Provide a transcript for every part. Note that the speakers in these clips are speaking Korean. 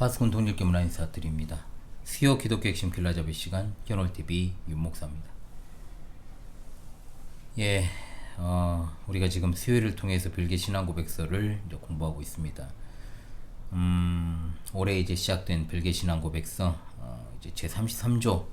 파스콘 통일교 문화 인사드립니다. 수요 기독교 핵심 길라잡이 시간 현월TV 윤목사입니다. 우리가 지금 수요일을 통해서 별개 신앙 고백서를 이제 공부하고 있습니다. 올해 이제 시작된 별개 신앙 고백서 이제 제 33조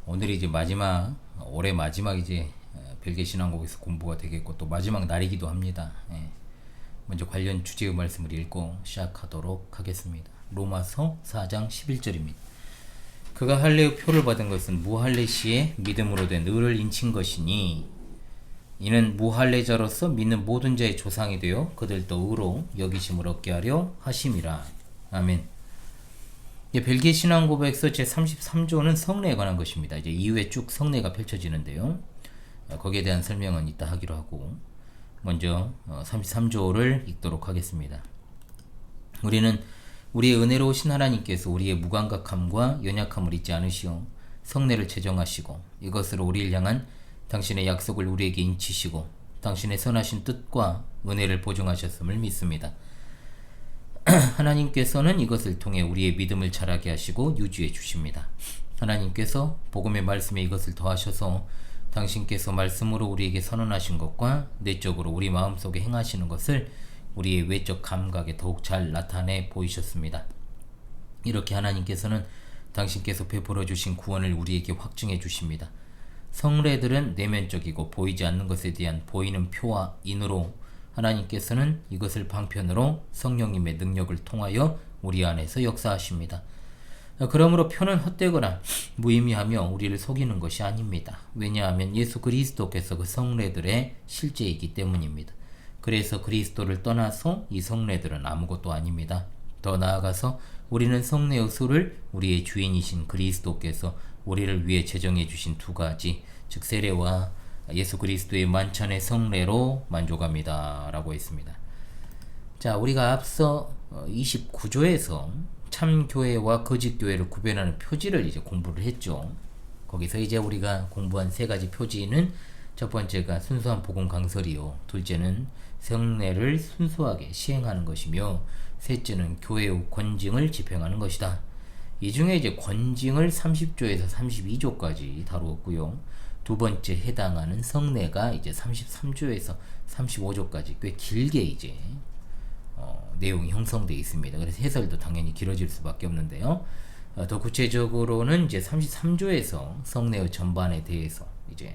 오늘이 이제 마지막 올해 마지막 이제 별개 신앙 고백서 공부가 되겠고 또 마지막 날이기도 합니다. 먼저 관련 주제의 말씀을 읽고 시작하도록 하겠습니다. 로마서 4장 11절입니다. 그가 할례의 표를 받은 것은 무할례시에 믿음으로 된 의를 인친 것이니 이는 무할례자로서 믿는 모든 자의 조상이 되어 그들도 의로 여기심을 얻게 하려 하심이라. 아멘. 별개 신앙 고백서 제 33조는 성례에 관한 것입니다. 이제 이후에 쭉 성례가 펼쳐지는데요. 거기에 대한 설명은 이따 하기로 하고 먼저 33조를 읽도록 하겠습니다. 우리는 우리의 은혜로우신 하나님께서 우리의 무감각함과 연약함을 잊지 않으시어 성례를 제정하시고 이것으로 우리를 향한 당신의 약속을 우리에게 인치시고 당신의 선하신 뜻과 은혜를 보증하셨음을 믿습니다. 하나님께서는 이것을 통해 우리의 믿음을 자라게 하시고 유지해 주십니다. 하나님께서 복음의 말씀에 이것을 더하셔서 당신께서 말씀으로 우리에게 선언하신 것과 내적으로 우리 마음속에 행하시는 것을 우리의 외적 감각에 더욱 잘 나타내 보이셨습니다. 이렇게 하나님께서는 당신께서 베풀어 주신 구원을 우리에게 확증해 주십니다. 성례들은 내면적이고 보이지 않는 것에 대한 보이는 표와 인으로 하나님께서는 이것을 방편으로 성령님의 능력을 통하여 우리 안에서 역사하십니다. 그러므로 표는 헛되거나 무의미하며 우리를 속이는 것이 아닙니다. 왜냐하면 예수 그리스도께서 그 성례들의 실제이기 때문입니다. 그래서 그리스도를 떠나서 이 성례들은 아무것도 아닙니다. 더 나아가서 우리는 성례의 수를 우리의 주인이신 그리스도께서 우리를 위해 제정해 주신 두 가지, 즉 세례와 예수 그리스도의 만찬의 성례로 만족합니다. 라고 했습니다. 자, 우리가 앞서 29조에서 참교회와 거짓교회를 구별하는 표지를 이제 공부를 했죠. 거기서 이제 우리가 공부한 세 가지 표지는 첫 번째가 순수한 복음 강설이요, 둘째는 성례를 순수하게 시행하는 것이며 셋째는 교회의 권징을 집행하는 것이다. 이 중에 이제 권징을 30조에서 32조까지 다루었고요. 두 번째 해당하는 성례가 이제 33조에서 35조까지 꽤 길게 이제 내용이 형성되어 있습니다. 그래서 해설도 당연히 길어질 수밖에 없는데요. 더 구체적으로는 이제 33조에서 성례의 전반에 대해서 이제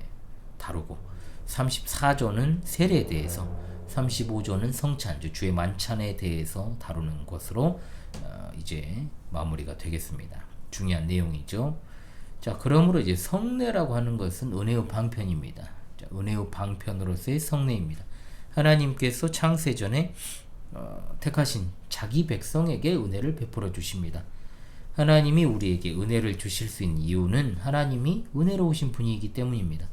다루고 34조는 세례에 대해서 35조는 성찬, 주의 만찬에 대해서 다루는 것으로 이제 마무리가 되겠습니다. 중요한 내용이죠. 자, 그러므로 이제 성례라고 하는 것은 은혜의 방편입니다. 자, 은혜의 방편으로서의 성례입니다. 하나님께서 창세전에 택하신 자기 백성에게 은혜를 베풀어 주십니다. 하나님이 우리에게 은혜를 주실 수 있는 이유는 하나님이 은혜로우신 분이기 때문입니다.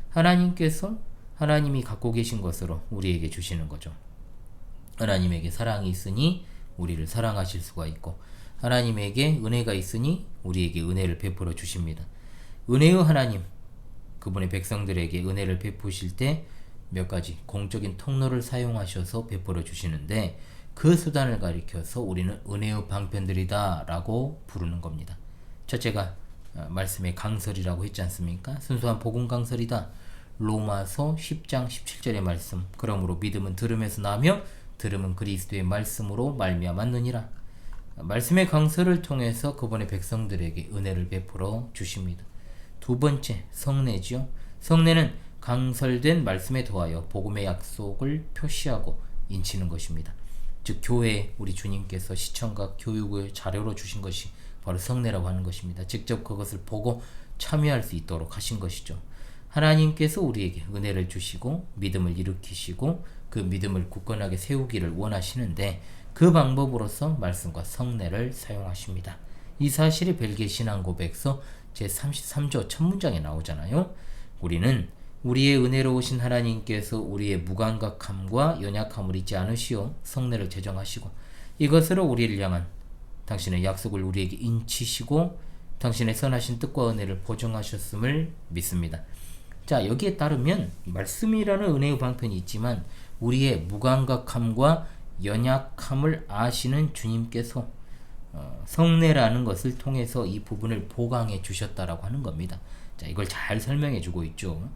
하나님께서 하나님이 갖고 계신 것으로 우리에게 주시는 거죠. 하나님에게 사랑이 있으니 우리를 사랑하실 수가 있고 하나님에게 은혜가 있으니 우리에게 은혜를 베풀어 주십니다. 은혜의 하나님, 그분의 백성들에게 은혜를 베푸실 때 몇 가지 공적인 통로를 사용하셔서 베풀어 주시는데 그 수단을 가리켜서 우리는 은혜의 방편들이다 라고 부르는 겁니다. 첫째가 말씀의 강설이라고 했지 않습니까? 순수한 복음 강설이다. 로마서 10장 17절의 말씀. 그러므로 믿음은 들음에서 나며 들음은 그리스도의 말씀으로 말미암았느니라. 말씀의 강설을 통해서 그분의 백성들에게 은혜를 베풀어 주십니다. 두 번째, 성례지요. 성례는 강설된 말씀에 더하여 복음의 약속을 표시하고 인치는 것입니다. 즉 교회에 우리 주님께서 시청각 교육을 자료로 주신 것이 바로 성례라고 하는 것입니다. 직접 그것을 보고 참여할 수 있도록 하신 것이죠. 하나님께서 우리에게 은혜를 주시고 믿음을 일으키시고 그 믿음을 굳건하게 세우기를 원하시는데 그 방법으로서 말씀과 성례를 사용하십니다. 이 사실이 별개 신앙 고백서 제 33조 첫 문장에 나오잖아요. 우리는 우리의 은혜로우신 하나님께서 우리의 무감각함과 연약함을 잊지 않으시어 성례를 제정하시고 이것으로 우리를 향한 당신의 약속을 우리에게 인치시고 당신의 선하신 뜻과 은혜를 보증하셨음을 믿습니다. 자, 여기에 따르면 말씀이라는 은혜의 방편이 있지만 우리의 무감각함과 연약함을 아시는 주님께서 성례라는 것을 통해서 이 부분을 보강해 주셨다라고 하는 겁니다. 자, 이걸 잘 설명해 주고 있죠.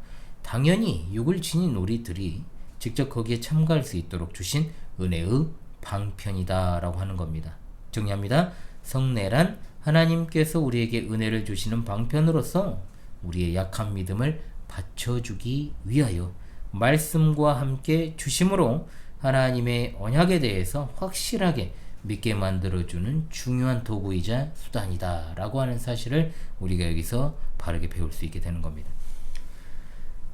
당연히 육을 지닌 우리들이 직접 거기에 참가할 수 있도록 주신 은혜의 방편이다라고 하는 겁니다. 정리합니다. 성례란 하나님께서 우리에게 은혜를 주시는 방편으로서 우리의 약한 믿음을 받쳐주기 위하여 말씀과 함께 주심으로 하나님의 언약에 대해서 확실하게 믿게 만들어주는 중요한 도구이자 수단이다 라고 하는 사실을 우리가 여기서 바르게 배울 수 있게 되는 겁니다.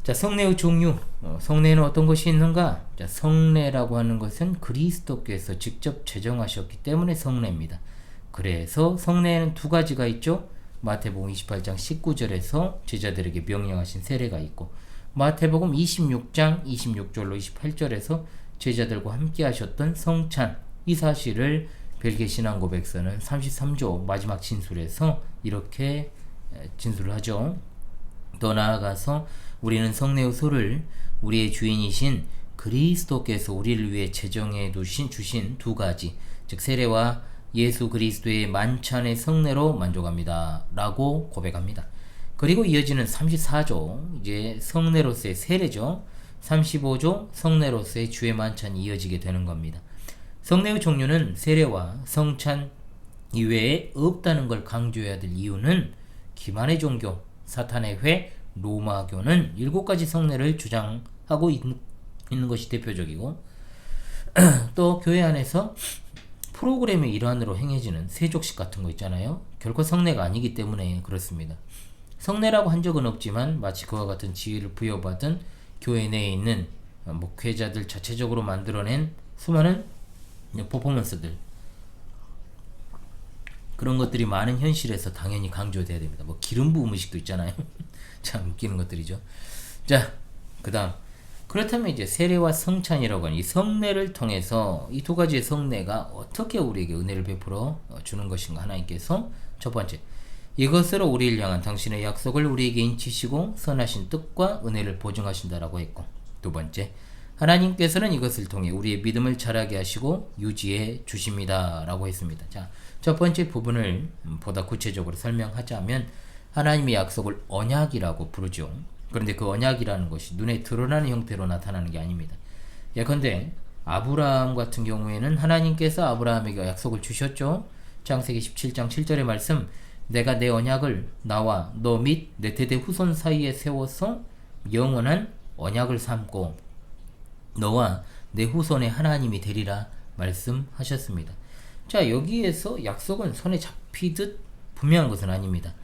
자, 성례의 종류. 성례는 어떤 것이 있는가? 자, 성례라고 하는 것은 그리스도께서 직접 제정하셨기 때문에 성례입니다. 그래서 성례에는 두 가지가 있죠. 마태복음 28장 19절에서 제자들에게 명령하신 세례가 있고, 마태복음 26장 26절로 28절에서 제자들과 함께 하셨던 성찬, 이 사실을 벨기에 신앙고백서는 33조 마지막 진술에서 이렇게 진술을 하죠. 더 나아가서 우리는 성례의 소를 우리의 주인이신 그리스도께서 우리를 위해 제정해 주신 두 가지, 즉 세례와 예수 그리스도의 만찬의 성례로 만족합니다 라고 고백합니다. 그리고 이어지는 34조, 이제 성례로서의 세례죠. 35조 성례로서의 주의 만찬이 이어지게 되는 겁니다. 성례의 종류는 세례와 성찬 이외에 없다는 걸 강조해야 될 이유는 기만의 종교, 사탄의 회, 로마교는 7가지 성례를 주장하고 있는 것이 대표적이고, 또 교회 안에서 프로그램의 일환으로 행해지는 세족식 같은 거 있잖아요. 결코 성례가 아니기 때문에 그렇습니다. 성례라고 한 적은 없지만 마치 그와 같은 지위를 부여받은 교회 내에 있는 목회자들 자체적으로 만들어낸 수많은 퍼포먼스들, 그런 것들이 많은 현실에서 당연히 강조돼야 됩니다. 뭐 기름 부음 의식도 있잖아요. 참 웃기는 것들이죠. 자, 그 다음, 그렇다면 이제 세례와 성찬이라고 하는 이 성례를 통해서 이 두 가지의 성례가 어떻게 우리에게 은혜를 베풀어 주는 것인가. 하나님께서 첫 번째, 이것으로 우리를 향한 당신의 약속을 우리에게 인치시고 선하신 뜻과 은혜를 보증하신다라고 했고, 두 번째, 하나님께서는 이것을 통해 우리의 믿음을 자라게 하시고 유지해 주십니다 라고 했습니다. 자, 첫 번째 부분을 보다 구체적으로 설명하자면 하나님의 약속을 언약이라고 부르죠. 그런데 그 언약이라는 것이 눈에 드러나는 형태로 나타나는 게 아닙니다. 예컨대 아브라함 같은 경우에는 하나님께서 아브라함에게 약속을 주셨죠. 창세기 17장 7절의 말씀, 내가 내 언약을 나와 너 및 내 세대 후손 사이에 세워서 영원한 언약을 삼고 너와 내 후손의 하나님이 되리라 말씀하셨습니다. 자, 여기에서 약속은 손에 잡히듯 분명한 것은 아닙니다.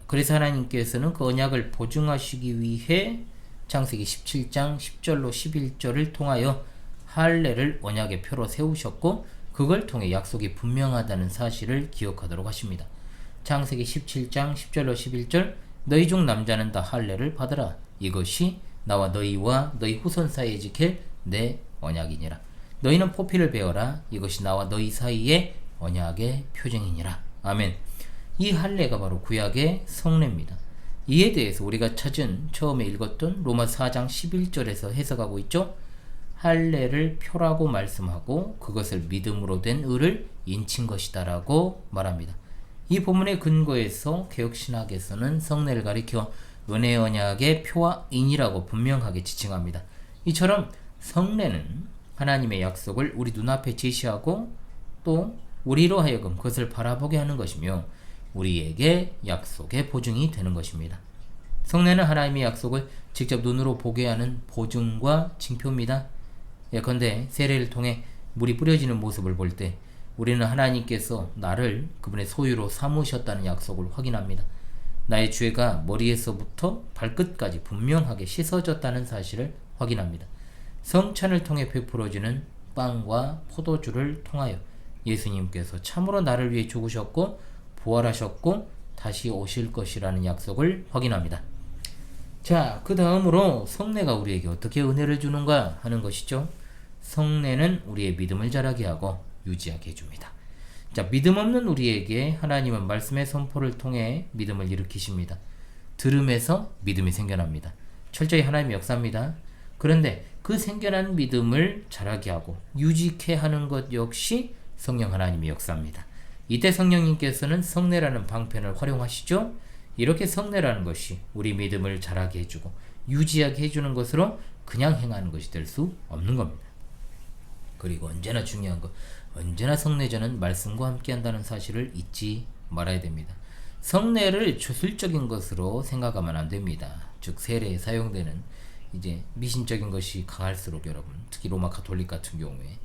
그래서 하나님께서는 그 언약을 보증하시기 위해 창세기 17장 10절로 11절을 통하여 할례를 언약의 표로 세우셨고, 그걸 통해 약속이 분명하다는 사실을 기억하도록 하십니다. 창세기 17장 10절로 11절, 너희 중 남자는 다 할례를 받으라. 이것이 나와 너희와 너희 후손 사이에 지킬 내 언약이니라. 너희는 포피를 베어라. 이것이 나와 너희 사이의 언약의 표징이니라. 아멘. 이 할례가 바로 구약의 성례입니다. 이에 대해서 우리가 찾은 처음에 읽었던 로마 4장 11절에서 해석하고 있죠. 할례를 표라고 말씀하고 그것을 믿음으로 된 의를 인친 것이다 라고 말합니다. 이 본문의 근거에서 개혁신학에서는 성례를 가리켜 은혜 언약의 표와 인이라고 분명하게 지칭합니다. 이처럼 성례는 하나님의 약속을 우리 눈앞에 제시하고 또 우리로 하여금 그것을 바라보게 하는 것이며 우리에게 약속의 보증이 되는 것입니다. 성례는 하나님의 약속을 직접 눈으로 보게 하는 보증과 징표입니다. 예컨대 세례를 통해 물이 뿌려지는 모습을 볼 때 우리는 하나님께서 나를 그분의 소유로 삼으셨다는 약속을 확인합니다. 나의 죄가 머리에서부터 발끝까지 분명하게 씻어졌다는 사실을 확인합니다. 성찬을 통해 베풀어지는 빵과 포도주를 통하여 예수님께서 참으로 나를 위해 죽으셨고 부활하셨고 다시 오실 것이라는 약속을 확인합니다. 자, 그 다음으로 성례가 우리에게 어떻게 은혜를 주는가 하는 것이죠. 성례는 우리의 믿음을 자라게 하고 유지하게 해줍니다. 자, 믿음 없는 우리에게 하나님은 말씀의 선포를 통해 믿음을 일으키십니다. 들음에서 믿음이 생겨납니다. 철저히 하나님의 역사입니다. 그런데 그 생겨난 믿음을 자라게 하고 유지케 하는 것 역시 성령 하나님의 역사입니다. 이때 성령님께서는 성례라는 방편을 활용하시죠. 이렇게 성례라는 것이 우리 믿음을 자라게 해주고 유지하게 해주는 것으로 그냥 행하는 것이 될 수 없는 겁니다. 그리고 언제나 중요한 것, 언제나 성례자는 말씀과 함께 한다는 사실을 잊지 말아야 됩니다. 성례를 주술적인 것으로 생각하면 안 됩니다. 즉 세례에 사용되는 이제 미신적인 것이 강할수록 여러분, 특히 로마 가톨릭 같은 경우에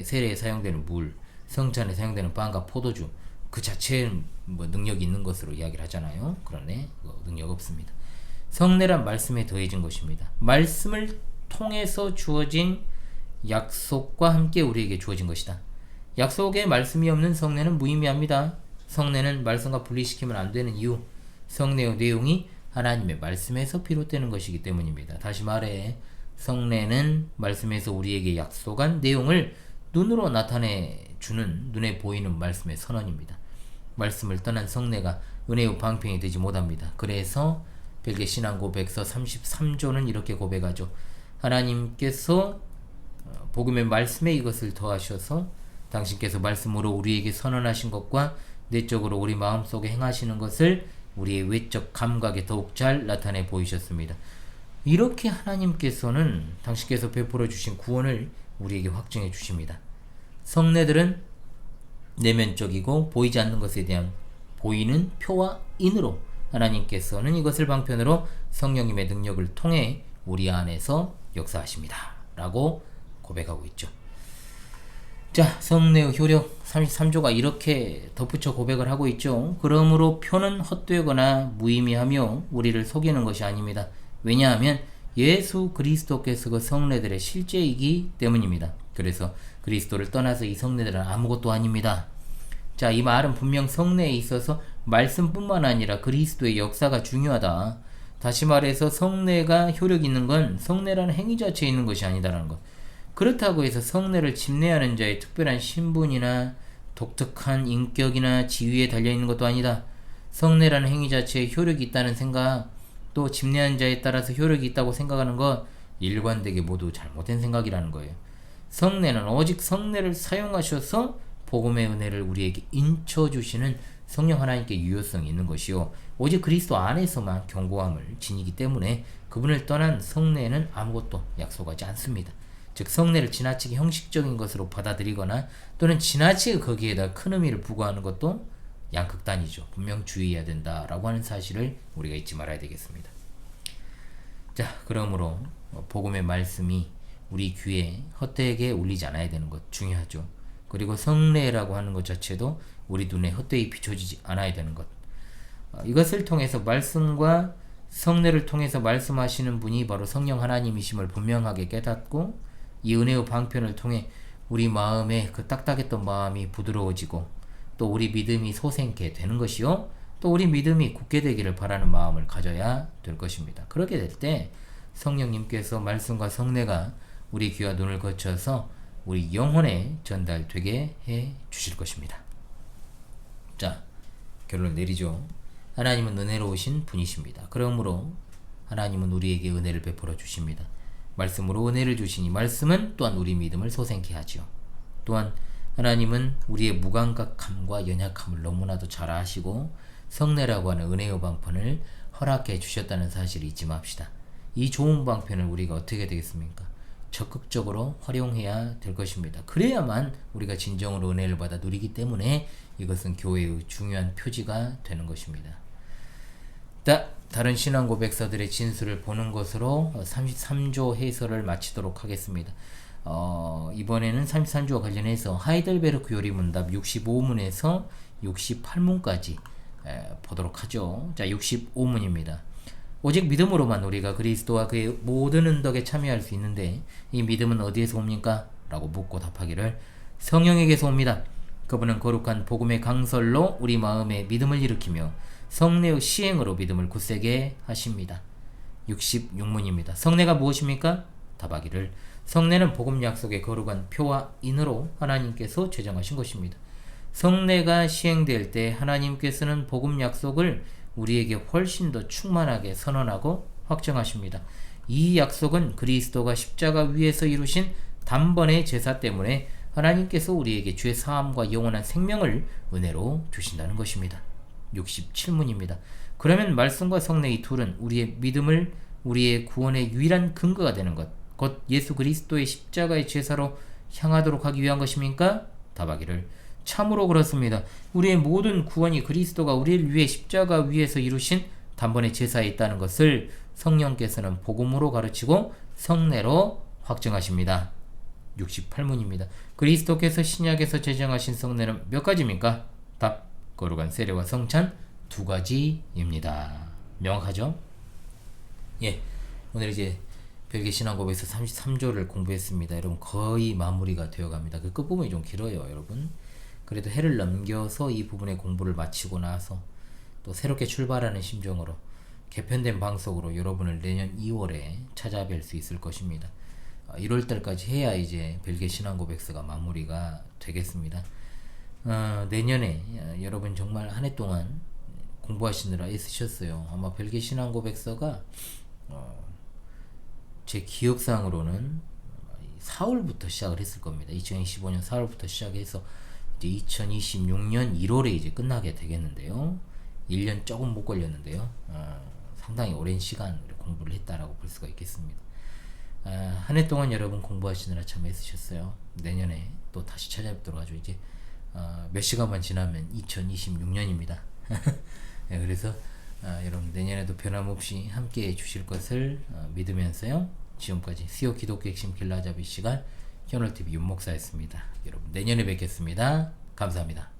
세례에 사용되는 물, 성찬에 사용되는 빵과 포도주 그 자체는 뭐 능력이 있는 것으로 이야기를 하잖아요. 그러네 능력 없습니다. 성례란 말씀에 더해진 것입니다. 말씀을 통해서 주어진 약속과 함께 우리에게 주어진 것이다. 약속에 말씀이 없는 성례는 무의미합니다. 성례는 말씀과 분리시키면 안 되는 이유, 성례의 내용이 하나님의 말씀에서 비롯되는 것이기 때문입니다. 다시 말해 성례는 말씀에서 우리에게 약속한 내용을 눈으로 나타내주는 눈에 보이는 말씀의 선언입니다. 말씀을 떠난 성례가 은혜의 방편이 되지 못합니다. 그래서 벨기 신앙고백서 33조는 이렇게 고백하죠. 하나님께서 복음의 말씀에 이것을 더하셔서 당신께서 말씀으로 우리에게 선언하신 것과 내적으로 우리 마음속에 행하시는 것을 우리의 외적 감각에 더욱 잘 나타내 보이셨습니다. 이렇게 하나님께서는 당신께서 베풀어 주신 구원을 우리에게 확증해 주십니다. 성례들은 내면적이고 보이지 않는 것에 대한 보이는 표와 인으로 하나님께서는 이것을 방편으로 성령님의 능력을 통해 우리 안에서 역사하십니다. 라고 고백하고 있죠. 자, 성례의 효력 33조가 이렇게 덧붙여 고백을 하고 있죠. 그러므로 표는 헛되거나 무의미하며 우리를 속이는 것이 아닙니다. 왜냐하면 예수 그리스도께서 그 성례들의 실제이기 때문입니다. 그래서 그리스도를 떠나서 이 성례들은 아무것도 아닙니다. 자, 이 말은 분명 성례에 있어서 말씀뿐만 아니라 그리스도의 역사가 중요하다. 다시 말해서 성례가 효력 있는 건 성례라는 행위 자체에 있는 것이 아니다라는 것. 그렇다고 해서 성례를 집례하는 자의 특별한 신분이나 독특한 인격이나 지위에 달려있는 것도 아니다. 성례라는 행위 자체에 효력이 있다는 생각, 또 집례하는 자에 따라서 효력이 있다고 생각하는 것 일관되게 모두 잘못된 생각이라는 거예요. 성례는 오직 성례를 사용하셔서 복음의 은혜를 우리에게 인쳐주시는 성령 하나님께 유효성이 있는 것이요, 오직 그리스도 안에서만 견고함을 지니기 때문에 그분을 떠난 성례는 아무것도 약속하지 않습니다. 즉 성례를 지나치게 형식적인 것으로 받아들이거나 또는 지나치게 거기에다 큰 의미를 부과하는 것도 양극단이죠. 분명 주의해야 된다라고 하는 사실을 우리가 잊지 말아야 되겠습니다. 자, 그러므로 복음의 말씀이 우리 귀에 헛되게 울리지 않아야 되는 것 중요하죠. 그리고 성례라고 하는 것 자체도 우리 눈에 헛되이 비춰지지 않아야 되는 것, 이것을 통해서 말씀과 성례를 통해서 말씀하시는 분이 바로 성령 하나님이심을 분명하게 깨닫고 이 은혜의 방편을 통해 우리 마음에 그 딱딱했던 마음이 부드러워지고 또 우리 믿음이 솟생케 되는 것이요, 또 우리 믿음이 굳게 되기를 바라는 마음을 가져야 될 것입니다. 그렇게 될 때 성령님께서 말씀과 성례가 우리 귀와 눈을 거쳐서 우리 영혼에 전달되게 해 주실 것입니다. 자, 결론 내리죠. 하나님은 은혜로우신 분이십니다. 그러므로 하나님은 우리에게 은혜를 베풀어 주십니다. 말씀으로 은혜를 주시니 말씀은 또한 우리 믿음을 솟생케 하지요. 또한 하나님은 우리의 무감각함과 연약함을 너무나도 잘 아시고 성례라고 하는 은혜의 방편을 허락해 주셨다는 사실을 잊지 맙시다. 이 좋은 방편을 우리가 어떻게 되겠습니까? 적극적으로 활용해야 될 것입니다. 그래야만 우리가 진정으로 은혜를 받아 누리기 때문에 이것은 교회의 중요한 표지가 되는 것입니다. 다른 신앙 고백서들의 진술을 보는 것으로 33조 해설을 마치도록 하겠습니다. 이번에는 33조와 관련해서 하이델베르크 요리문답 65문에서 68문까지 보도록 하죠. 자, 65문입니다. 오직 믿음으로만 우리가 그리스도와 그의 모든 은덕에 참여할 수 있는데 이 믿음은 어디에서 옵니까? 라고 묻고 답하기를 성령에게서 옵니다. 그분은 거룩한 복음의 강설로 우리 마음에 믿음을 일으키며 성례의 시행으로 믿음을 굳세게 하십니다. 66문입니다. 성례가 무엇입니까? 답하기를 성례는 복음 약속의 거룩한 표와 인으로 하나님께서 제정하신 것입니다. 성례가 시행될 때 하나님께서는 복음 약속을 우리에게 훨씬 더 충만하게 선언하고 확정하십니다. 이 약속은 그리스도가 십자가 위에서 이루신 단번의 제사 때문에 하나님께서 우리에게 죄 사함과 영원한 생명을 은혜로 주신다는 것입니다. 67문입니다. 그러면 말씀과 성령 이 둘은 우리의 믿음을 우리의 구원의 유일한 근거가 되는 것, 곧 예수 그리스도의 십자가의 제사로 향하도록 하기 위한 것입니까? 답하기를 참으로 그렇습니다. 우리의 모든 구원이 그리스도가 우리를 위해 십자가 위에서 이루신 단번에 제사에 있다는 것을 성령께서는 복음으로 가르치고 성례로 확증하십니다. 68문입니다. 그리스도께서 신약에서 제정하신 성례는 몇 가지입니까? 답, 거룩한 세례와 성찬 두 가지입니다. 명확하죠? 예, 오늘 이제 별개 신앙고백에서 33조를 공부했습니다. 여러분 거의 마무리가 되어갑니다. 그 끝부분이 좀 길어요, 여러분. 그래도 해를 넘겨서 이 부분의 공부를 마치고 나서 또 새롭게 출발하는 심정으로 개편된 방송으로 여러분을 내년 2월에 찾아뵐 수 있을 것입니다. 1월달까지 해야 이제 별개 신앙고백서가 마무리가 되겠습니다. 내년에 여러분 정말 한 해 동안 공부하시느라 애쓰셨어요. 아마 별개 신앙고백서가 제 기억상으로는 4월부터 시작을 했을 겁니다. 2025년 4월부터 시작해서 이제 2026년 1월에 이제 끝나게 되겠는데요. 1년 조금 못 걸렸는데요. 상당히 오랜 시간 공부를 했다라고 볼 수가 있겠습니다. 한 해 동안 여러분 공부하시느라 참 애쓰셨어요. 내년에 또 다시 찾아뵙도록 하죠. 이제 몇 시간만 지나면 2026년입니다. 네, 그래서 여러분 내년에도 변함없이 함께 해주실 것을 믿으면서요. 지금까지 수요 기독교 핵심 길라잡이 시간 현월TV 윤목사였습니다. 여러분 내년에 뵙겠습니다. 감사합니다.